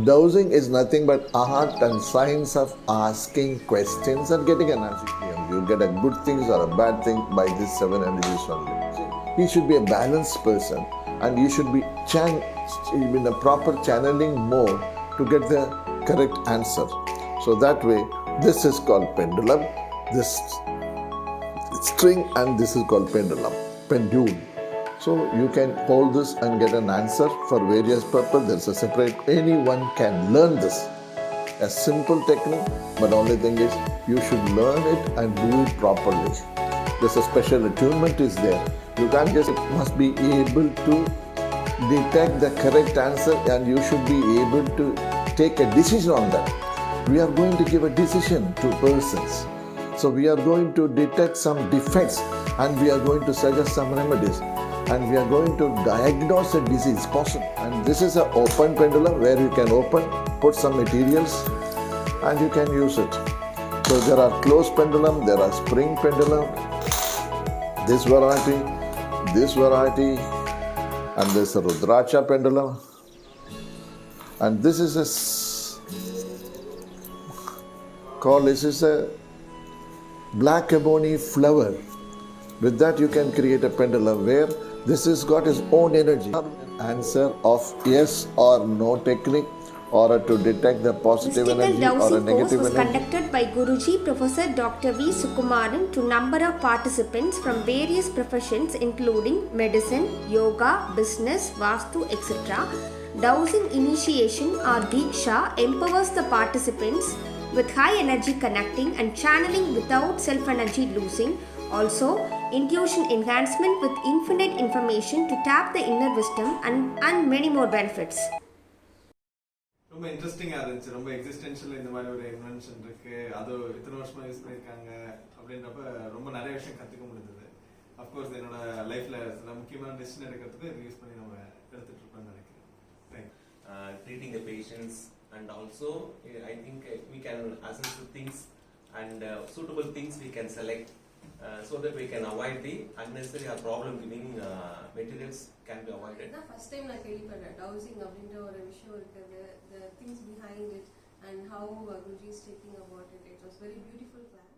Dowsing is nothing but art and science of asking questions and getting an answer. You'll get a good things or a bad thing by these 7 energies only. He should be a balanced person, and you should be in a proper channeling mode to get the correct answer. So that way, this is called pendulum, this string, and this is called pendule. So you can hold this and get an answer for various purposes. There's a separate, anyone can learn this. A simple technique, but only thing is you should learn it and do it properly. There's a special attunement is there. You can't just, it must be able to detect the correct answer, and you should be able to take a decision on that. We are going to give a decision to persons. So we are going to detect some defects, and we are going to suggest some remedies, and we are going to diagnose a disease possible. And this is an open pendulum where you can open, put some materials, and you can use it. So there are closed pendulum, there are spring pendulum, this variety, and this Rudraksha pendulum. And this is a black ebony flower. With that you can create a pendulum where this has got its own energy. Answer of yes or no technique, or to detect the positive energy or a negative course was energy. conducted by Guruji Professor Dr. V. Sukumaran to number of participants from various professions including medicine, yoga, business, vastu, etc. Dowsing initiation or Diksha empowers the participants with high energy connecting and channeling without self-energy losing. Also, intuition enhancement with infinite information to tap the inner wisdom and many more benefits. ரொம்ப இன்ட்ரெஸ்டிங்காக இருந்துச்சு. ரொம்ப existential இந்த மாதிரி ஒரு invention இருக்கு, அது இத்தனை வருஷமா யூஸ் பண்ணியிருக்காங்க அப்படின்றப்ப ரொம்ப நிறைய விஷயம் கற்றுக்க முடிஞ்சது. அஃப்கோர்ஸ் என்னோட லைஃப்ல சில முக்கியமான டெசிஷன் எடுக்கிறதுக்கு இது யூஸ் பண்ணி நம்ம எடுத்துட்டு இருக்கோம்னு நினைக்கிறேன். Treating the patients, and also I think we can assess the things, and suitable things we can select so that we can avoid the unnecessary or problem giving materials can be avoided. First time நான் கேள்விப்பட்டேன் dowsing அப்படின்ற ஒரு விஷயம் இருக்குது, the things behind it and how Guruji is taking about it. It was very beautiful class.